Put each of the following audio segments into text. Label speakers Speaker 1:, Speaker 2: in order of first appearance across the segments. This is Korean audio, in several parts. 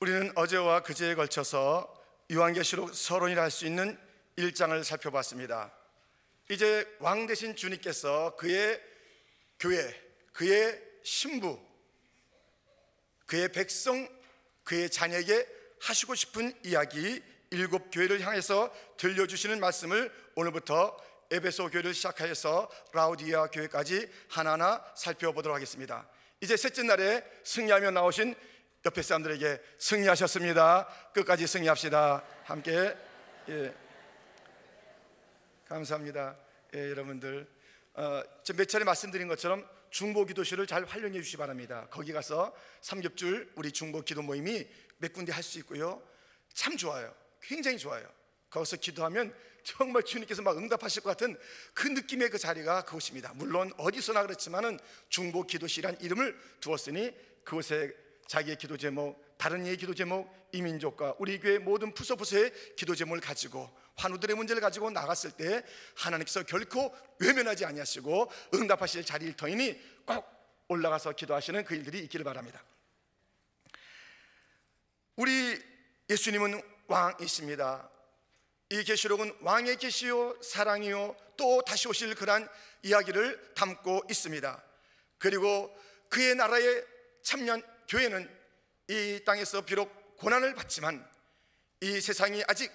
Speaker 1: 우리는 어제와 그제에 걸쳐서 요한계시록 서론이라 할 수 있는 1장을 살펴봤습니다. 이제 왕 대신 주님께서 그의 교회, 그의 신부, 그의 백성, 그의 자녀에게 하시고 싶은 이야기 7교회를 향해서 들려주시는 말씀을 오늘부터 에베소 교회를 시작해서 라우디아 교회까지 하나하나 살펴보도록 하겠습니다. 이제 셋째 날에 승리하며 나오신 옆에 사람들에게 승리하셨습니다. 끝까지 승리합시다. 함께. 감사합니다. 여러분들 몇 차례 말씀드린 것처럼 중보 기도실을 잘 활용해 주시기 바랍니다. 거기 가서 삼겹줄 우리 중보 기도 모임이 몇 군데 할 수 있고요. 참 좋아요. 굉장히 좋아요. 거기서 기도하면 정말 주님께서 막 응답하실 것 같은 그 느낌의 그 자리가 그곳입니다. 물론 어디서나 그렇지만은 중보 기도실이란 이름을 두었으니 그곳에 자기의 기도 제목, 다른 이의 기도 제목, 이민족과 우리 교회 모든 부서부서의 기도 제목을 가지고 환우들의 문제를 가지고 나갔을 때 하나님께서 결코 외면하지 아니하시고 응답하실 자리일 터이니 꼭 올라가서 기도하시는 그 일들이 있기를 바랍니다. 우리 예수님은 왕이십니다. 이 계시록은 왕의 계시요 사랑이요 또 다시 오실 그런 이야기를 담고 있습니다. 그리고 그의 나라에 참여한 교회는 이 땅에서 비록 고난을 받지만 이 세상이 아직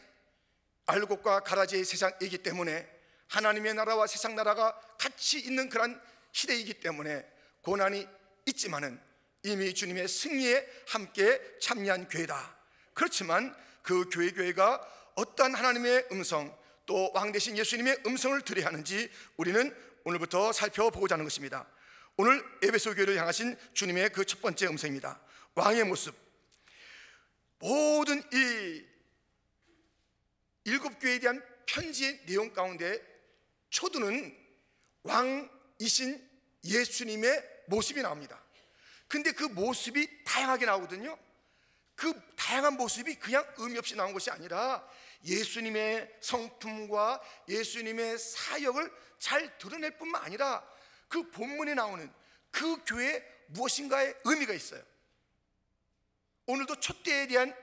Speaker 1: 알곡과 가라지의 세상이기 때문에 하나님의 나라와 세상 나라가 같이 있는 그런 시대이기 때문에 고난이 있지만은 이미 주님의 승리에 함께 참여한 교회다. 그렇지만 그 교회가 어떠한 하나님의 음성 또 왕 대신 예수님의 음성을 들어야 하는지 우리는 오늘부터 살펴보고자 하는 것입니다. 오늘 에베소 교회를 향하신 주님의 그 첫 번째 음성입니다. 왕의 모습. 모든 이 7교회에 대한 편지의 내용 가운데 초두는 왕이신 예수님의 모습이 나옵니다. 근데 그 모습이 다양하게 나오거든요. 그 다양한 모습이 그냥 의미 없이 나온 것이 아니라 예수님의 성품과 예수님의 사역을 잘 드러낼 뿐만 아니라 그 본문에 나오는 그 교회에 무엇인가의 의미가 있어요. 오늘도 촛대에 대한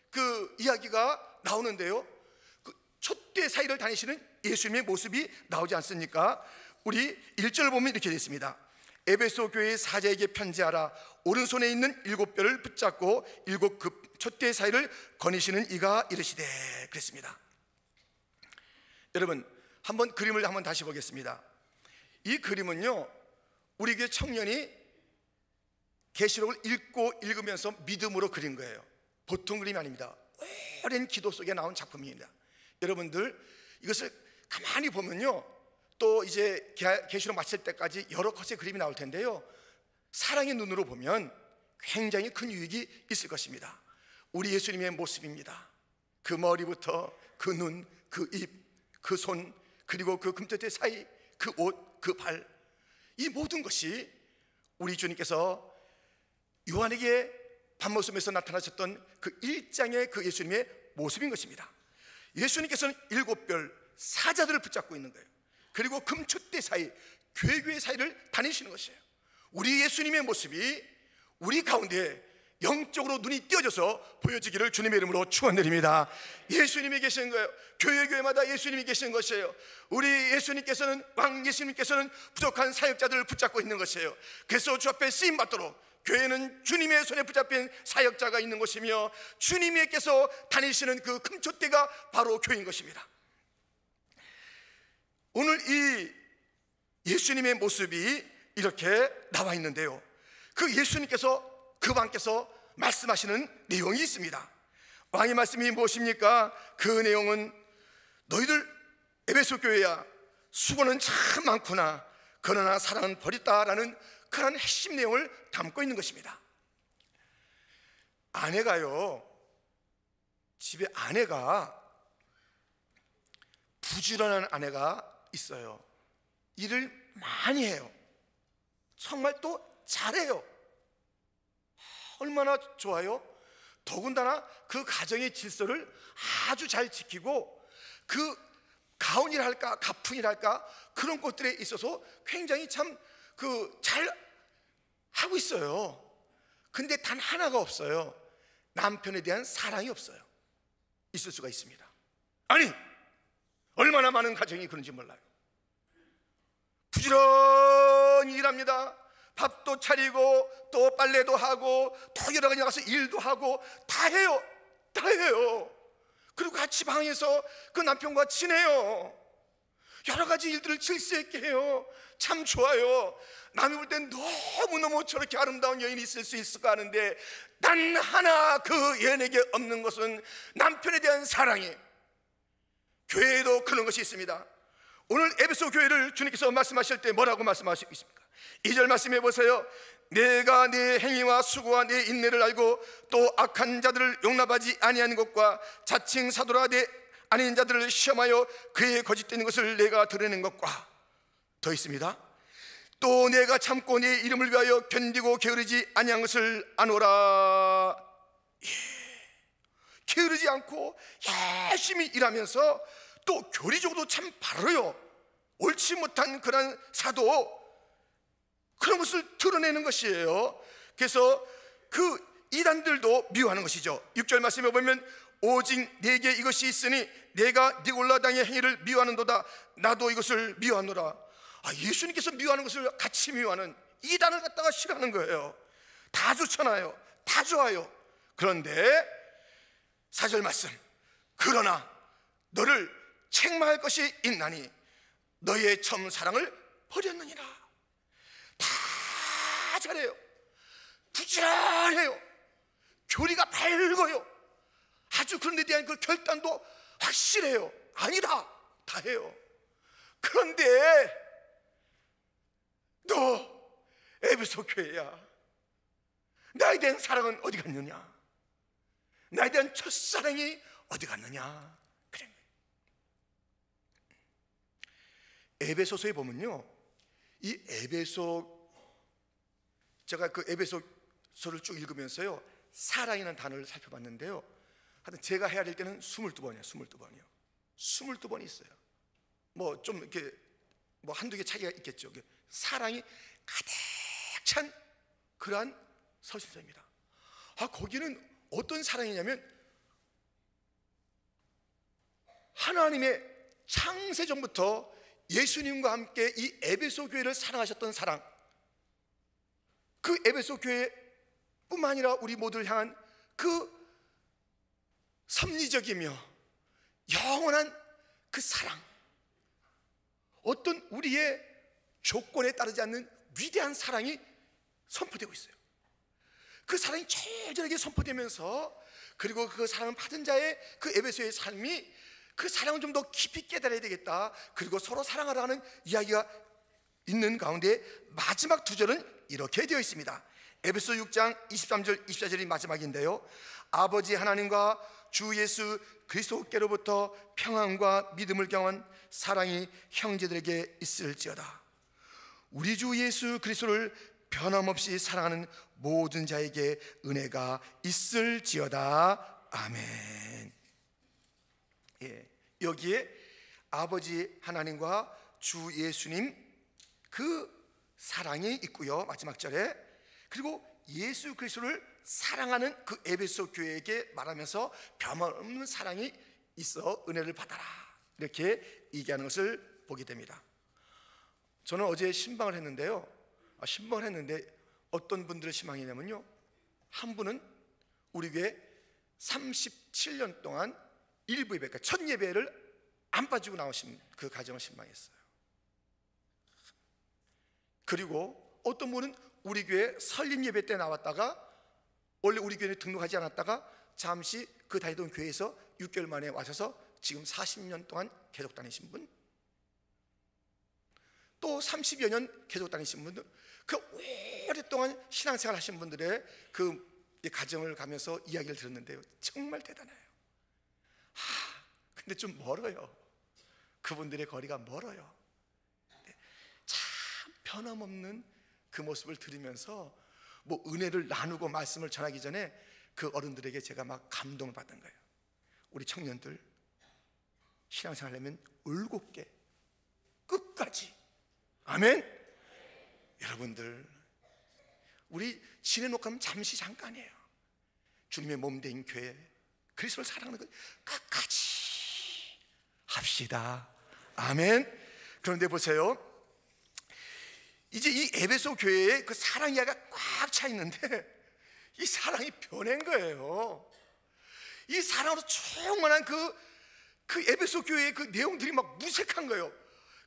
Speaker 1: 그 이야기가 나오는데요, 그 촛대 사이를 다니시는 예수님의 모습이 나오지 않습니까? 우리 1절을 보면 이렇게 되어 있습니다. 에베소 교회의 사자에게 편지하라. 오른손에 있는 7뼈를 붙잡고 7급 촛대 사이를 거니시는 이가 이르시되 그랬습니다. 여러분 한번 그림을 한번 다시 보겠습니다. 이 그림은요, 우리 교회 청년이 계시록을 읽으면서 믿음으로 그린 거예요. 보통 그림이 아닙니다. 오랜 기도 속에 나온 작품입니다. 여러분들 이것을 가만히 보면요, 또 이제 계시록 마칠 때까지 여러 컷의 그림이 나올 텐데요, 사랑의 눈으로 보면 굉장히 큰 유익이 있을 것입니다. 우리 예수님의 모습입니다. 그 머리부터 그 눈, 그 입, 그 손, 그리고 그 금토대 사이, 그 옷, 그 발, 이 모든 것이 우리 주님께서 요한에게 밤모습에서 나타나셨던 그 1장의 그 예수님의 모습인 것입니다. 예수님께서는 7별 사자들을 붙잡고 있는 거예요. 그리고 금촛대 사이, 교회 사이를 다니시는 것이에요. 우리 예수님의 모습이 우리 가운데 영적으로 눈이 띄어져서 보여지기를 주님의 이름으로 축원드립니다. 예수님이 계시는 거예요. 교회마다 예수님이 계시는 것이에요. 우리 예수님께서는, 왕 예수님께서는 부족한 사역자들을 붙잡고 있는 것이에요. 그래서 주 앞에 쓰임받도록 교회는 주님의 손에 붙잡힌 사역자가 있는 것이며 주님께서 다니시는 그 금촛대가 바로 교회인 것입니다. 오늘 이 예수님의 모습이 이렇게 나와 있는데요, 그 예수님께서 그 왕께서 말씀하시는 내용이 있습니다. 왕의 말씀이 무엇입니까? 그 내용은 너희들 에베소 교회야, 수고는 참 많구나, 그러나 사랑은 버렸다라는 그런 핵심 내용을 담고 있는 것입니다. 아내가요, 집에 아내가 부지런한 아내가 있어요. 일을 많이 해요. 정말 또 잘해요. 얼마나 좋아요? 더군다나 그 가정의 질서를 아주 잘 지키고 그 가훈이랄까 가풍이랄까 그런 것들에 있어서 굉장히 참 잘 하고 있어요. 근데 단 하나가 없어요. 남편에 대한 사랑이 없어요. 있을 수가 있습니다. 아니, 얼마나 많은 가정이 그런지 몰라요. 부지런히 일합니다. 밥도 차리고 또 빨래도 하고 또 여러 가지 나가서 일도 하고 다 해요. 다 해요. 그리고 같이 방에서 그 남편과 지내요. 여러 가지 일들을 질서 있게 해요. 참 좋아요. 남이 볼 땐 너무너무 저렇게 아름다운 여인이 있을 수 있을까 하는데, 단 하나 그 여인에게 없는 것은 남편에 대한 사랑이에요. 교회에도 그런 것이 있습니다. 오늘 에베소 교회를 주님께서 말씀하실 때 뭐라고 말씀하시고 있습니까? 2절 말씀해 보세요. 내가 네 행위와 수고와 네 인내를 알고 또 악한 자들을 용납하지 아니하는 것과 자칭 사도라 내 아닌 자들을 시험하여 그의 거짓된 것을 내가 드러낸 것과, 더 있습니다. 또 내가 참고 네 이름을 위하여 견디고 게으르지 아니한 것을 아노라. 게으르지 않고 열심히 일하면서 또 교리적으로도 참 바로요. 옳지 못한 그런 사도, 그런 것을 드러내는 것이에요. 그래서 그 이단들도 미워하는 것이죠. 6절 말씀에 보면 오직 내게 이것이 있으니 내가 니골라당의 행위를 미워하는도다. 나도 이것을 미워하노라. 예수님께서 미워하는 것을 같이 미워하는 이단을 갖다가 싫어하는 거예요. 다 좋잖아요. 다 좋아요. 그런데 4절 말씀, 그러나 너를 책망할 것이 있나니 너의 처음 사랑을 버렸느니라. 다 잘해요. 부지런해요. 교리가 밝아요. 아주 그런 데 대한 그 결단도 확실해요. 아니다, 다 해요. 그런데 너 에베소 교회야, 나에 대한 사랑은 어디 갔느냐? 나에 대한 첫사랑이 어디 갔느냐? 그래. 에베소서에 보면요, 이 에베소, 제가 그 에베소서를 쭉 읽으면서요, 사랑이라는 단어를 살펴봤는데요, 하여튼 제가 해야 될 때는 22번이에요. 22번이요. 22번이 있어요. 뭐 좀 이렇게 뭐 한두 개 차이가 있겠죠. 사랑이 가득 찬 그러한 서신서입니다. 거기는 어떤 사랑이냐면, 하나님의 창세전부터 예수님과 함께 이 에베소 교회를 사랑하셨던 사랑, 그 에베소 교회뿐만 아니라 우리 모두를 향한 그 섭리적이며 영원한 그 사랑, 어떤 우리의 조건에 따르지 않는 위대한 사랑이 선포되고 있어요. 그 사랑이 절절하게 선포되면서, 그리고 그 사랑을 받은 자의 그 에베소의 삶이 그 사랑을 좀 더 깊이 깨달아야 되겠다, 그리고 서로 사랑하라는 이야기가 있는 가운데 마지막 두 절은 이렇게 되어 있습니다. 에베소 6장 23절 24절이 마지막인데요, 아버지 하나님과 주 예수 그리스도께로부터 평안과 믿음을 경한 사랑이 형제들에게 있을지어다. 우리 주 예수 그리스도를 변함없이 사랑하는 모든 자에게 은혜가 있을지어다. 아멘. 여기에 아버지 하나님과 주 예수님 그 사랑이 있고요, 마지막 절에. 그리고 예수 그리스도를 사랑하는 그 에베소 교회에게 말하면서 변함없는 사랑이 있어 은혜를 받아라, 이렇게 얘기하는 것을 보게 됩니다. 저는 어제 신방을 했는데요, 신방을 했는데 어떤 분들의 신방이냐면요, 한 분은 우리 교회 37년 동안 일부 예배, 그러니까 첫 예배를 안 빠지고 나오신 그 가정을 신방했어요. 그리고 어떤 분은 우리 교회 설립 예배 때 나왔다가 원래 우리 교회에 등록하지 않았다가 잠시 그 다니던 교회에서 6개월 만에 와셔서 지금 40년 동안 계속 다니신 분, 또 30여 년 계속 다니신 분들, 그 오랫동안 신앙생활 하신 분들의 그 가정을 가면서 이야기를 들었는데요, 정말 대단해요. 근데 좀 멀어요. 그분들의 거리가 멀어요. 참 변함없는 그 모습을 들으면서 뭐 은혜를 나누고 말씀을 전하기 전에 그 어른들에게 제가 막 감동을 받은 거예요. 우리 청년들 신앙생활 하려면 울곧게 끝까지, 아멘. 여러분들, 우리 지내놓고 하면 잠시 잠깐이에요. 주님의 몸된 교회, 그리스도를 사랑하는 것 끝까지 합시다. 아멘. 그런데 보세요, 이제 이 에베소 교회에 그 사랑 이야기가 꽉 차 있는데 이 사랑이 변한 거예요. 이 사랑으로 충만한 그 에베소 교회의 그 내용들이 막 무색한 거예요.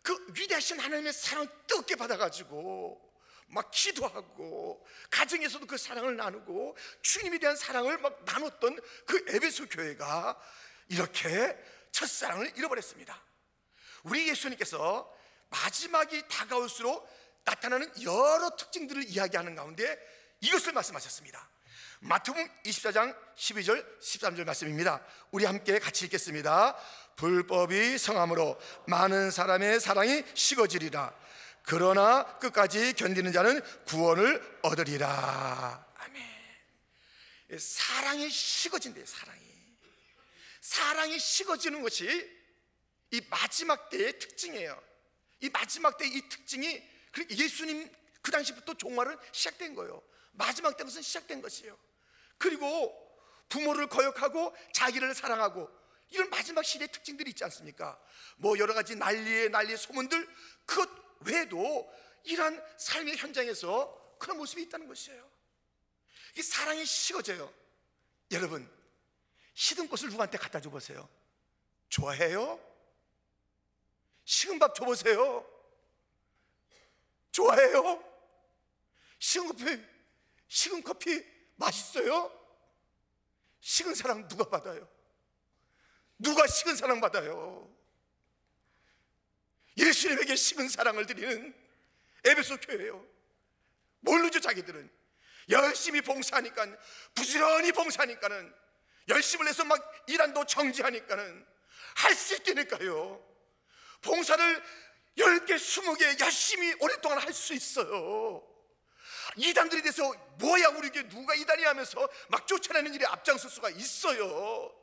Speaker 1: 그 위대하신 하나님의 사랑을 뜨겁게 받아가지고 막 기도하고 가정에서도 그 사랑을 나누고 주님에 대한 사랑을 막 나눴던 그 에베소 교회가 이렇게 첫사랑을 잃어버렸습니다. 우리 예수님께서 마지막이 다가올수록 나타나는 여러 특징들을 이야기하는 가운데 이것을 말씀하셨습니다. 마태복음 24장 12절 13절 말씀입니다. 우리 함께 같이 읽겠습니다. 불법이 성함으로 많은 사람의 사랑이 식어지리라. 그러나 끝까지 견디는 자는 구원을 얻으리라. 아멘. 사랑이 식어진대요. 사랑이 식어지는 것이 이 마지막 때의 특징이에요. 이 마지막 때의 이 특징이 예수님 그 당시부터 종말은 시작된 거예요. 마지막 때 것은 시작된 것이에요. 그리고 부모를 거역하고 자기를 사랑하고 이런 마지막 시대의 특징들이 있지 않습니까? 뭐 여러 가지 난리의 소문들, 그것 외에도 이러한 삶의 현장에서 그런 모습이 있다는 것이에요. 이 사랑이 식어져요. 여러분, 식은 꽃을 누구한테 갖다 줘보세요. 좋아해요? 식은 밥 줘보세요. 좋아해요? 식은 커피 맛있어요? 식은 사랑 누가 받아요? 누가 식은 사랑 받아요? 예수님에게 식은 사랑을 드리는 에베소 교회예요. 모르죠. 자기들은 열심히 봉사하니까, 부지런히 봉사하니까는, 열심을 해서 막 일한도 정지하니까는 할 수 있다니까요. 봉사를 10개, 20개 열심히 오랫동안 할 수 있어요. 이단들에 대해서 뭐야 우리 교회 누가 이단이 하면서 막 쫓아내는 일에 앞장설 수가 있어요.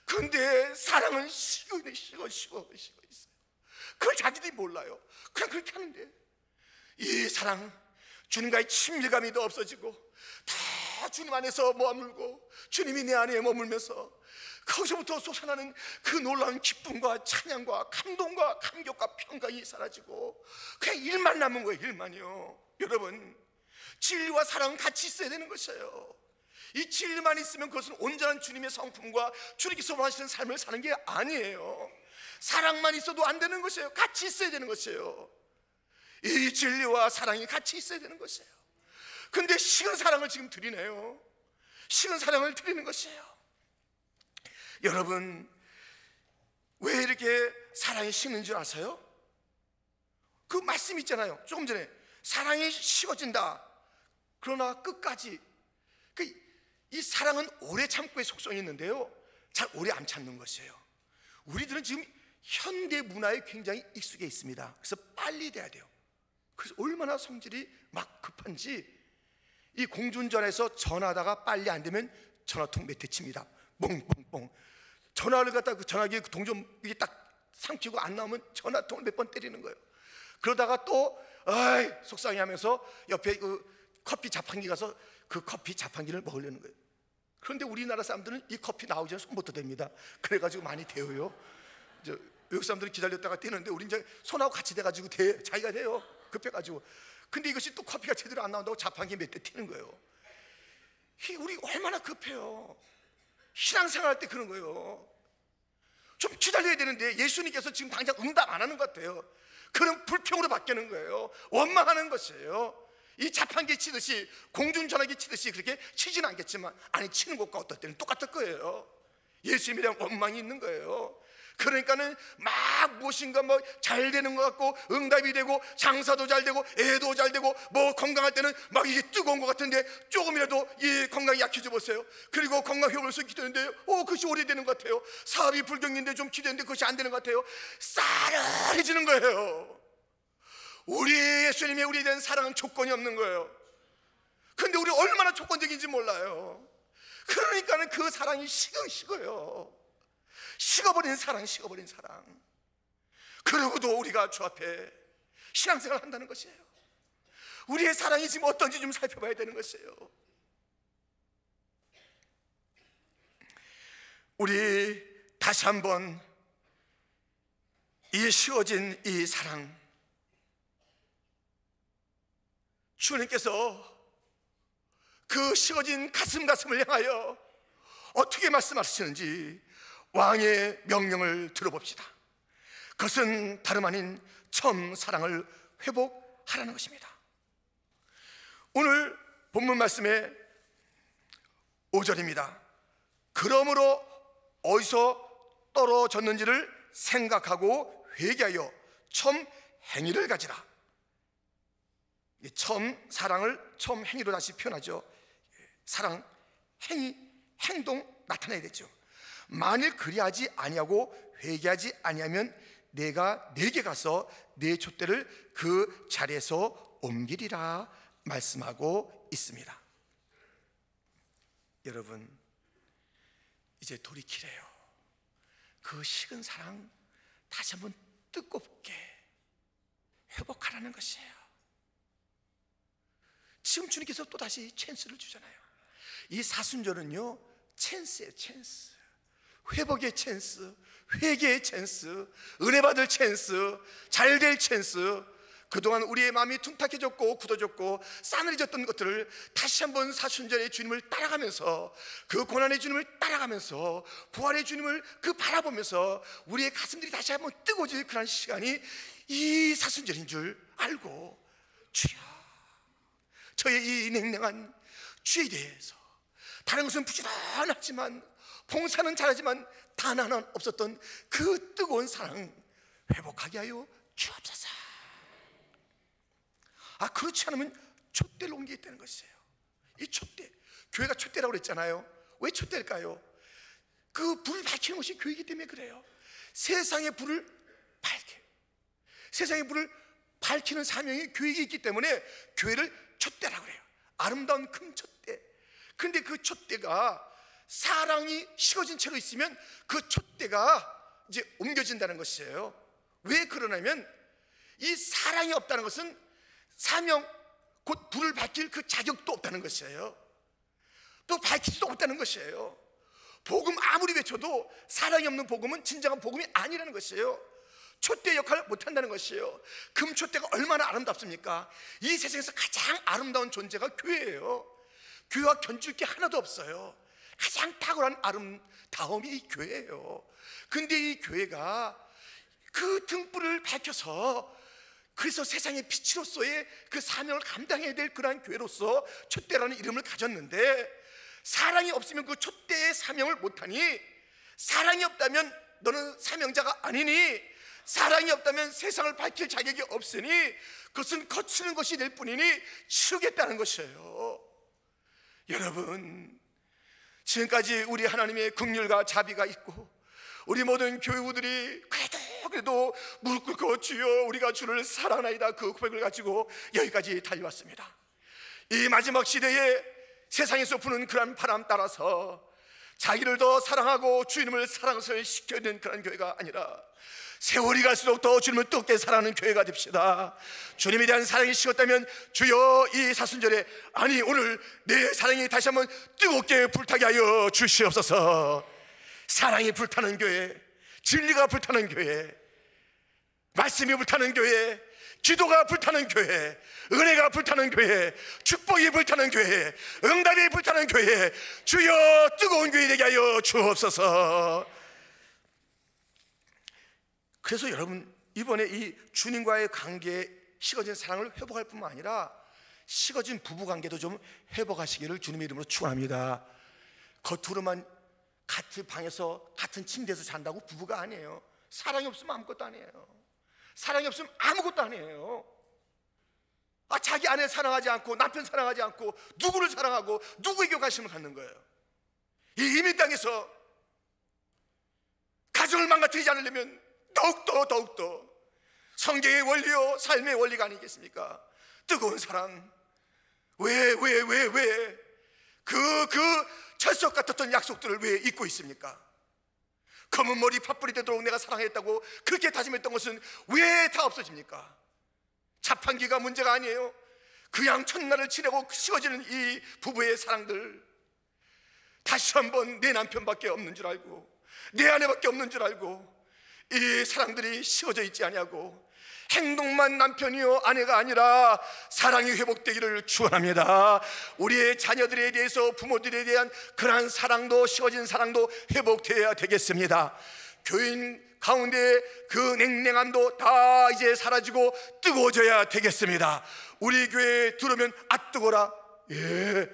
Speaker 1: 그런데 사랑은 식어 있어요. 그걸 자기들이 몰라요. 그냥 그렇게 하는데 이 사랑, 주님과의 친밀감이 더 없어지고 다 주님 안에서 머물고 주님이 내 안에 머물면서 거기서부터 솟아나는 그 놀라운 기쁨과 찬양과 감동과 감격과 평강이 사라지고 그냥 일만 남은 거예요. 일만이요. 여러분, 진리와 사랑은 같이 있어야 되는 것이에요. 이 진리만 있으면 그것은 온전한 주님의 성품과 주님께서 원하시는 삶을 사는 게 아니에요. 사랑만 있어도 안 되는 것이에요. 같이 있어야 되는 것이에요. 이 진리와 사랑이 같이 있어야 되는 것이에요. 근데 식은 사랑을 지금 드리네요. 식은 사랑을 드리는 것이에요. 여러분, 왜 이렇게 사랑이 식는 줄 아세요? 그 말씀 있잖아요. 조금 전에 사랑이 식어진다. 그러나 끝까지. 이 사랑은 오래 참고의 속성이 있는데요, 잘 오래 안 참는 것이에요. 우리들은 지금 현대 문화에 굉장히 익숙해 있습니다. 그래서 빨리 돼야 돼요. 그래서 얼마나 성질이 막 급한지 이 공중전화에서 전화하다가 빨리 안 되면 전화통 몇 대 칩니다. 뻥뻥뻥. 전화를 갖다 그 전화기에 그 동전 이게 딱 삼키고 안 나오면 전화통을 몇 번 때리는 거예요. 그러다가 또 아이 속상해 하면서 옆에 그 커피 자판기 가서 그 커피 자판기를 먹으려는 거예요. 그런데 우리나라 사람들은 이 커피 나오기 전에 손부터 댑니다. 그래가지고 많이 데워요. 외국 사람들이 기다렸다가 떼는데 우린 이제 손하고 같이 돼가지고 자기가 돼요. 급해가지고. 근데 이것이 또 커피가 제대로 안 나온다고 자판기 몇 대 튀는 거예요. 우리 얼마나 급해요. 신앙생활 할 때 그런 거예요. 좀 기다려야 되는데 예수님께서 지금 당장 응답 안 하는 것 같아요. 그런 불평으로 바뀌는 거예요. 원망하는 것이에요. 이 자판기 치듯이, 공중전화기 치듯이 그렇게 치지는 않겠지만 아니 치는 것과 어떨 때는 똑같을 거예요. 예수님에 대한 원망이 있는 거예요. 그러니까는 막 무엇인가 뭐 잘 되는 것 같고 응답이 되고 장사도 잘 되고 애도 잘 되고 뭐 건강할 때는 막 이게 뜨거운 것 같은데 조금이라도 이 건강이 약해져 보세요. 그리고 건강 회복을 위해서 기도했는데 그것이 오래되는 것 같아요. 사업이 불경인데 좀 기도했는데 그것이 안 되는 것 같아요. 싸늘해지는 거예요. 우리 예수님의 우리에 대한 사랑은 조건이 없는 거예요. 근데 우리 얼마나 조건적인지 몰라요. 그러니까는 그 사랑이 식어요. 식어버린 사랑. 그러고도 우리가 주 앞에 신앙생활을 한다는 것이에요. 우리의 사랑이 지금 어떤지 좀 살펴봐야 되는 것이에요. 우리 다시 한번 이 식어진 이 사랑, 주님께서 그 식어진 가슴을 향하여 어떻게 말씀하시는지 왕의 명령을 들어봅시다. 그것은 다름 아닌 처음 사랑을 회복하라는 것입니다. 오늘 본문 말씀의 5절입니다. 그러므로 어디서 떨어졌는지를 생각하고 회개하여 처음 행위를 가지라. 처음 사랑을 처음 행위로 다시 표현하죠. 사랑, 행위, 행동 나타내야 되죠. 만일 그리하지 아니하고 회개하지 아니하면 내가 네게 가서 네 촛대를 그 자리에서 옮기리라 말씀하고 있습니다. 여러분, 이제 돌이키래요. 그 식은 사랑 다시 한번 뜨겁게 회복하라는 것이에요. 지금 주님께서 또 다시 찬스를 주잖아요. 이 사순절은요, 찬스예요. 찬스. 회복의 찬스, 회개의 찬스, 은혜 받을 찬스, 잘될 찬스. 그동안 우리의 마음이 둔탁해졌고 굳어졌고 싸늘해졌던 것들을 다시 한번 사순절의 주님을 따라가면서, 그 고난의 주님을 따라가면서, 부활의 주님을 바라보면서 우리의 가슴들이 다시 한번 뜨거워질 그런 시간이 이 사순절인 줄 알고, 주여, 저의 이 냉랭한 죄에 대해서, 다른 것은 부지런하지만 봉사는 잘하지만 단 하나 없었던 그 뜨거운 사랑 회복하게 하여 주옵소서. 그렇지 않으면 촛대를 옮기겠다는 것이에요. 이 촛대, 교회가 촛대라고 그랬잖아요. 왜 촛대일까요? 그 불을 밝히는 것이 교회이기 때문에 그래요. 세상의 불을 밝혀, 세상의 불을 밝히는 사명이 교회에 있기 때문에 교회를 촛대라고 그래요. 아름다운 금촛대. 근데 그 촛대가 사랑이 식어진 채로 있으면 그 촛대가 이제 옮겨진다는 것이에요. 왜 그러냐면 이 사랑이 없다는 것은 사명, 곧 불을 밝힐 그 자격도 없다는 것이에요. 또 밝힐 수도 없다는 것이에요. 복음 아무리 외쳐도 사랑이 없는 복음은 진정한 복음이 아니라는 것이에요. 촛대 역할을 못한다는 것이에요. 금촛대가 얼마나 아름답습니까? 이 세상에서 가장 아름다운 존재가 교회예요. 교회와 견줄 게 하나도 없어요. 가장 탁월한 아름다움이 이 교회예요. 근데 이 교회가 그 등불을 밝혀서, 그래서 세상의 빛으로서의 그 사명을 감당해야 될 그러한 교회로서 촛대라는 이름을 가졌는데, 사랑이 없으면 그 촛대의 사명을 못하니, 사랑이 없다면 너는 사명자가 아니니, 사랑이 없다면 세상을 밝힐 자격이 없으니 그것은 거치는 것이 될 뿐이니 치우겠다는 것이에요. 여러분, 지금까지 우리 하나님의 긍휼과 자비가 있고 우리 모든 교우들이 그래도 무릎 꿇고 주여 우리가 주를 사랑하나이다 그 고백을 가지고 여기까지 달려왔습니다. 이 마지막 시대에 세상에서 부는 그런 바람 따라서 자기를 더 사랑하고 주님을 사랑을 시켜야 되는 그런 교회가 아니라 세월이 갈수록 더 주님을 뜨겁게 사랑하는 교회가 됩시다. 주님에 대한 사랑이 식었다면 주여 이 사순절에, 아니 오늘 내 사랑이 다시 한번 뜨겁게 불타게 하여 주시옵소서. 사랑이 불타는 교회, 진리가 불타는 교회, 말씀이 불타는 교회, 기도가 불타는 교회, 은혜가 불타는 교회, 축복이 불타는 교회, 응답이 불타는 교회, 주여 뜨거운 교회 되게 하여 주옵소서. 그래서 여러분, 이번에 이 주님과의 관계에 식어진 사랑을 회복할 뿐만 아니라 식어진 부부관계도 좀 회복하시기를 주님의 이름으로 축원합니다. 겉으로만 같은 방에서 같은 침대에서 잔다고 부부가 아니에요. 사랑이 없으면 아무것도 아니에요. 사랑이 없으면 아무것도 아니에요. 자기 아내 사랑하지 않고 남편 사랑하지 않고 누구를 사랑하고 누구에게 관심을 갖는 거예요. 이 이민 땅에서 가정을 망가뜨리지 않으려면 더욱더 성경의 원리요 삶의 원리가 아니겠습니까? 뜨거운 사랑, 왜 철석 같았던 약속들을 왜 잊고 있습니까? 검은 머리 팥불이 되도록 내가 사랑했다고 그렇게 다짐했던 것은 왜 다 없어집니까? 자판기가 문제가 아니에요. 그냥 첫날을 지내고 식어지는 이 부부의 사랑들, 다시 한번 내 남편밖에 없는 줄 알고, 내 아내밖에 없는 줄 알고 이 사랑들이 식어져 있지 아니하고, 행동만 남편이요 아내가 아니라 사랑이 회복되기를 축원합니다. 우리의 자녀들에 대해서, 부모들에 대한 그러한 사랑도, 식어진 사랑도 회복되어야 되겠습니다. 교인 가운데 그 냉랭함도 다 이제 사라지고 뜨거워져야 되겠습니다. 우리 교회에 들어오면 아 뜨거라, 예,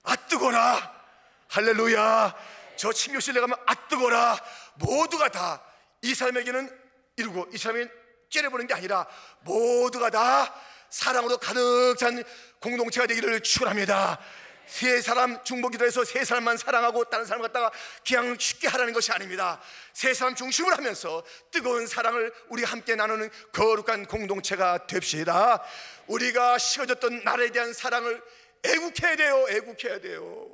Speaker 1: 아 뜨거라, 할렐루야. 저 친교실에 가면 아 뜨거라. 모두가 다 이 사람에게는 이루고 이 사람에게는 째려보는 게 아니라 모두가 다 사랑으로 가득 찬 공동체가 되기를 축원합니다. 세 사람 중보기도 해서 세 사람만 사랑하고 다른 사람 갖다가 그냥 쉽게 하라는 것이 아닙니다. 세 사람 중심을 하면서 뜨거운 사랑을 우리가 함께 나누는 거룩한 공동체가 됩시다. 우리가 식어졌던 나라에 대한 사랑을 애국해야 돼요. 애국해야 돼요.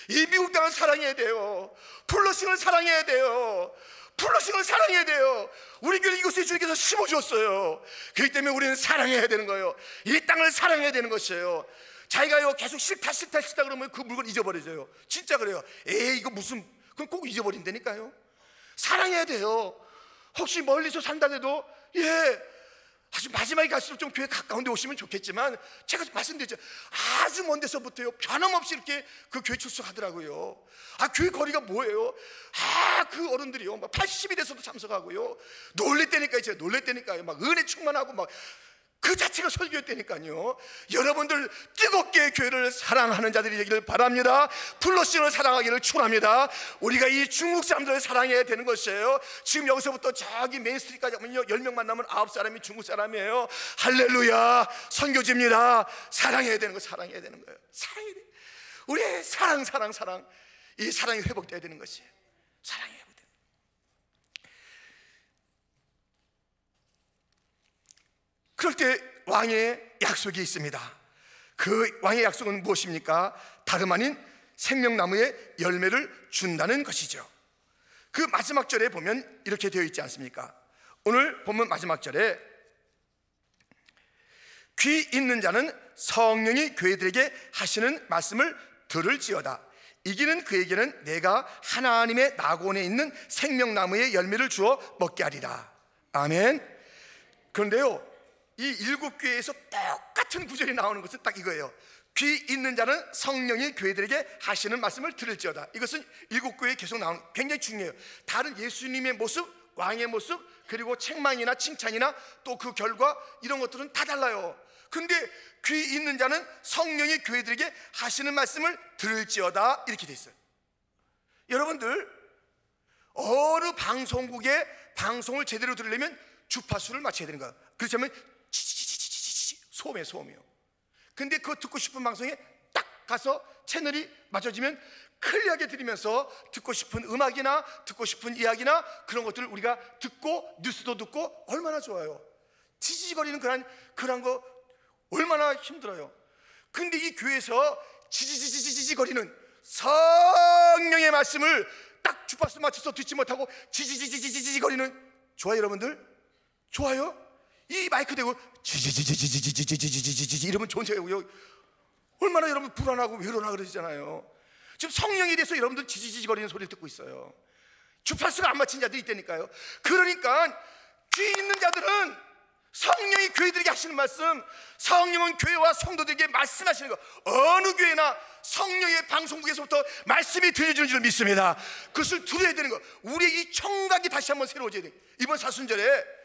Speaker 1: 이 미국 땅을 사랑해야 돼요. 플러싱을 사랑해야 돼요. 플러싱을 사랑해야 돼요. 우리 교회 이곳에 주님께서 심어주었어요. 그렇기 때문에 우리는 사랑해야 되는 거예요. 이 땅을 사랑해야 되는 것이에요. 자기가요 계속 싫다 그러면 그 물건 잊어버려져요. 진짜 그래요. 에이 이거 무슨, 그럼 꼭 잊어버린다니까요. 사랑해야 돼요. 혹시 멀리서 산다해도 아주 마지막에 갈수록 좀 교회 가까운 데 오시면 좋겠지만, 제가 말씀드렸죠, 아주 먼 데서부터요 변함없이 이렇게 그 교회 출석하더라고요. 아, 교회 거리가 뭐예요? 아, 그 어른들이요 막 80이 돼서도 참석하고요, 놀랬다니까요. 제가 놀랬다니까요. 막 은혜 충만하고 막 그 자체가 설교였다니까요. 여러분들 뜨겁게 교회를 사랑하는 자들이 되기를 바랍니다. 플러싱을 사랑하기를 축원합니다. 우리가 이 중국 사람들을 사랑해야 되는 것이에요. 지금 여기서부터 저기 메인스트리트까지 가면요 10명 만나면 9사람이 중국 사람이에요. 할렐루야. 선교지입니다. 사랑해야 되는 거, 사랑해야 되는 거예요. 사랑해야 돼. 우리의 사랑, 이 사랑이 회복돼야 되는 것이에요. 사랑이 회복돼야 돼. 그럴 때 왕의 약속이 있습니다. 그 왕의 약속은 무엇입니까? 다름 아닌 생명나무의 열매를 준다는 것이죠. 그 마지막 절에 보면 이렇게 되어 있지 않습니까? 오늘 본문 마지막 절에 귀 있는 자는 성령이 교회들에게 하시는 말씀을 들을지어다. 이기는 그에게는 내가 하나님의 낙원에 있는 생명나무의 열매를 주어 먹게 하리라. 아멘. 그런데요, 이 7교회에서 똑같은 구절이 나오는 것은 딱 이거예요. 귀 있는 자는 성령이 교회들에게 하시는 말씀을 들을지어다. 이것은 7교회에 계속 나오는, 굉장히 중요해요. 다른 예수님의 모습, 왕의 모습, 그리고 책망이나 칭찬이나 또 그 결과, 이런 것들은 다 달라요. 근데 귀 있는 자는 성령이 교회들에게 하시는 말씀을 들을지어다, 이렇게 돼 있어요. 여러분들 어느 방송국에 방송을 제대로 들으려면 주파수를 맞춰야 되는 거예요. 그렇다면 소음이에요. 근데 그거 듣고 싶은 방송에 딱 가서 채널이 맞춰지면 클리어하게 들으면서 듣고 싶은 음악이나 듣고 싶은 이야기나 그런 것들을 우리가 듣고 뉴스도 듣고 얼마나 좋아요. 지지직거리는 그런 거 얼마나 힘들어요. 근데 이 교회에서 지지지지지지거리는 성령의 말씀을 딱 주파수 맞춰서 듣지 못하고 지지지지지지거리는, 좋아요 여러분들? 좋아요? 이 마이크 대고 지지지지지지지지지지지 이러면 좋은 거고요. 얼마나 여러분 불안하고 외로나 그러시잖아요. 지금 성령에 대해서 여러분들 지지지지거리는 소리를 듣고 있어요. 주파수가 안 맞힌 자들이 있다니까요. 그러니까 귀 있는 자들은 성령이 교회들에게 하시는 말씀, 성령은 교회와 성도들에게 말씀하시는 거, 어느 교회나 성령의 방송국에서부터 말씀이 들려주는 줄 믿습니다. 그것을 들어야 되는 거. 우리의 이 청각이 다시 한번 새로워져야 돼. 이번 사순절에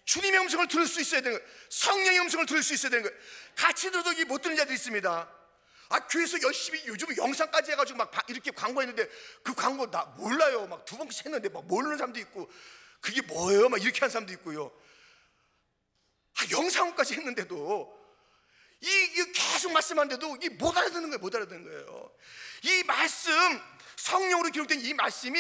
Speaker 1: 주님의 음성을 들을 수 있어야 되는 거예요. 성령의 음성을 들을 수 있어야 되는 거예요. 같이 들어도 못 듣는 자들이 있습니다. 아, 교회에서 열심히 요즘 영상까지 해가지고 막 이렇게 광고했는데 그 광고 나 몰라요. 막 2번씩 했는데 막 모르는 사람도 있고, 그게 뭐예요? 막 이렇게 한 사람도 있고요. 아, 영상까지 했는데도 이 계속 말씀하는데도 이 못 알아듣는 거예요. 이 말씀, 성령으로 기록된 이 말씀이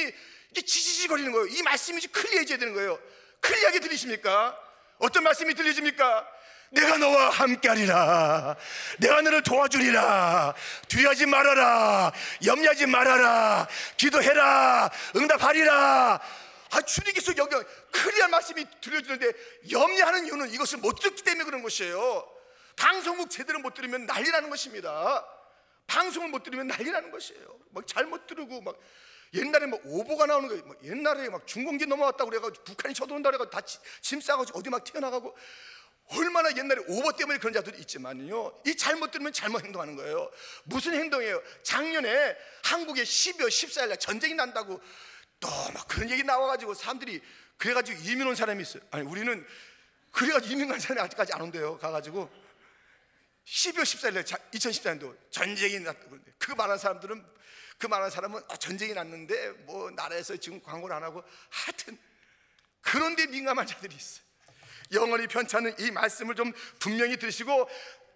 Speaker 1: 이게 지지직거리는 거예요. 이 말씀이 클리어해져야 되는 거예요. 클리어하게 들리십니까? 어떤 말씀이 들려집니까? 내가 너와 함께하리라. 내가 너를 도와주리라. 두려워하지 말아라. 염려하지 말아라. 기도해라. 응답하리라. 아, 주님께서 여기 클리어한 말씀이 들려주는데 염려하는 이유는 이것을 못 듣기 때문에 그런 것이에요. 방송국 제대로 못 들으면 난리 나는 것입니다. 방송을 못 들으면 난리 나는 것이에요. 막 잘못 들고 막 옛날에 뭐 오보가 나오는 거예요. 막 옛날에 막 중공기 넘어왔다고 그래가지고 북한이 쳐들어온다 그래가지고 다 짐 싸가지고 어디 막 튀어나가고, 얼마나 옛날에 오보 때문에 그런 자들이 있지만요, 이 잘못 들으면 잘못 행동하는 거예요. 무슨 행동이에요? 작년에 한국에 12월 14일 날 전쟁이 난다고 또 막 그런 얘기 나와가지고 사람들이 그래가지고 이민 온 사람이 있어요. 아니 우리는 그래가지고 이민 간 사람이 아직까지 안 온대요. 가가지고 12월 14일 날 2014년도 전쟁이 났다고. 그 많은 사람은 전쟁이 났는데 뭐 나라에서 지금 광고를 안 하고, 하여튼 그런데 민감한 자들이 있어요. 영원히 편찮은 이 말씀을 좀 분명히 들으시고,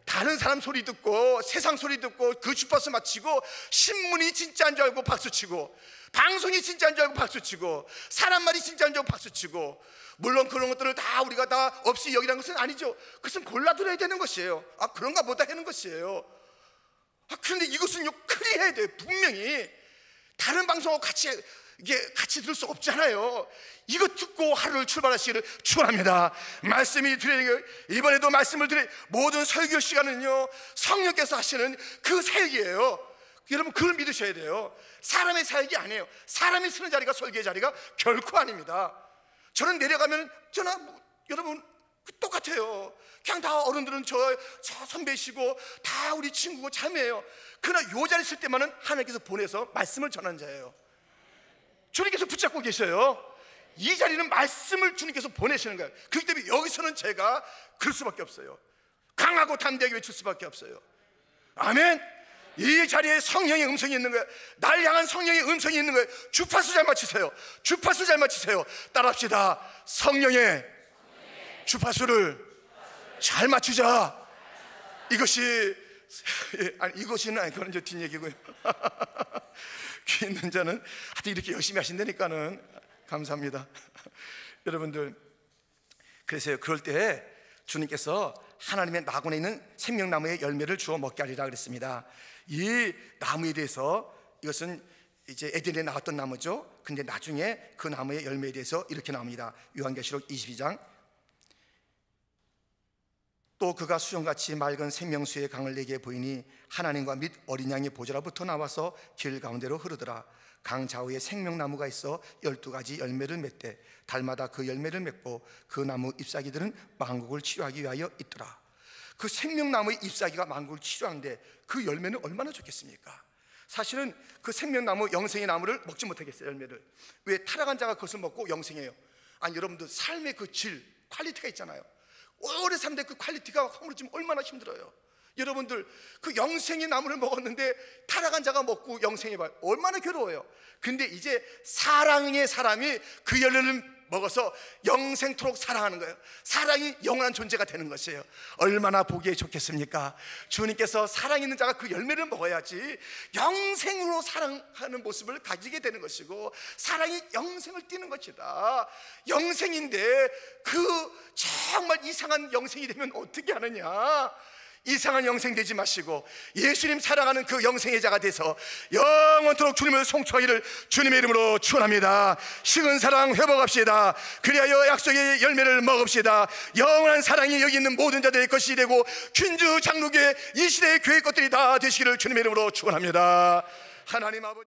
Speaker 1: 다른 사람 소리 듣고 세상 소리 듣고 그 주파수 맞추고, 신문이 진짜인 줄 알고 박수치고, 방송이 진짜인 줄 알고 박수치고, 사람 말이 진짜인 줄 알고 박수치고, 물론 그런 것들을 다 우리가 다 없이 여기라는 것은 아니죠. 그것은 골라들어야 되는 것이에요. 그런가 보다 하는 것이에요. 그런데 이것은요, 클리어해야 돼요. 분명히 다른 방송하고 같이 들을 수 없잖아요. 이거 듣고 하루를 출발하시기를 축원합니다. 말씀이 드려요. 이번에도 말씀을 드려. 모든 설교 시간은요, 성령께서 하시는 그 사역이에요. 여러분 그걸 믿으셔야 돼요. 사람의 사역이 아니에요. 사람이 쓰는 자리가 설교의 자리가 결코 아닙니다. 저는 내려가면 여러분 똑같아요. 그냥 다 어른들은 저 선배시고 다 우리 친구고 자매예요. 그러나 요 자리 있을 때만은 하나님께서 보내서 말씀을 전하는 자예요. 주님께서 붙잡고 계셔요. 이 자리는 말씀을 주님께서 보내시는 거예요. 그렇기 때문에 여기서는 제가 그럴 수밖에 없어요. 강하고 담대하게 외칠 수밖에 없어요. 아멘. 이 자리에 성령의 음성이 있는 거예요. 날 향한 성령의 음성이 있는 거예요. 주파수 잘 맞추세요. 주파수 잘 맞추세요. 따라합시다. 성령의 주파수를 잘 맞추자. 이것이는 그건 이제 뒷얘기고요. 귀 있는 자는 하여튼 이렇게 열심히 하신다니까는 감사합니다. 여러분들, 그래서요, 그럴 때 주님께서 하나님의 낙원에 있는 생명나무의 열매를 주어 먹게 하리라 그랬습니다. 이 나무에 대해서, 이것은 이제 에덴에 나왔던 나무죠. 근데 나중에 그 나무의 열매에 대해서 이렇게 나옵니다. 요한계시록 22장. 또 그가 수정같이 맑은 생명수의 강을 내게 보이니 하나님과 및 어린 양의 보좌로부터 나와서 길 가운데로 흐르더라. 강 좌우에 생명나무가 있어 12가지 열매를 맺되 달마다 그 열매를 맺고 그 나무 잎사귀들은 만국을 치료하기 위하여 있더라. 그 생명나무의 잎사귀가 만국을 치료하는데 그 열매는 얼마나 좋겠습니까? 사실은 그 생명나무, 영생의 나무를 먹지 못하겠어요. 열매를. 왜? 타락한 자가 그것을 먹고 영생해요. 아니 여러분들, 삶의 그 질, 퀄리티가 있잖아요. 오래 사는데 그 퀄리티가 허물어지면 얼마나 힘들어요. 여러분들, 그 영생의 나무를 먹었는데 타락한 자가 먹고 영생해봐요. 얼마나 괴로워요. 근데 이제 사랑의 사람이 그 열매를 먹어서 영생토록 사랑하는 거예요. 사랑이 영원한 존재가 되는 것이에요. 얼마나 보기에 좋겠습니까? 주님께서 사랑 있는 자가 그 열매를 먹어야지 영생으로 사랑하는 모습을 가지게 되는 것이고, 사랑이 영생을 띠는 것이다. 영생인데 그 정말 이상한 영생이 되면 어떻게 하느냐. 이상한 영생 되지 마시고 예수님 사랑하는 그 영생의 자가 돼서 영원토록 주님을 송축하기를 주님의 이름으로 축원합니다. 식은 사랑 회복합시다. 그리하여 약속의 열매를 먹읍시다. 영원한 사랑이 여기 있는 모든 자들의 것이 되고 균주 장로교회 이 시대의 교회 것들이 다 되시기를 주님의 이름으로 축원합니다. 하나님 아버지.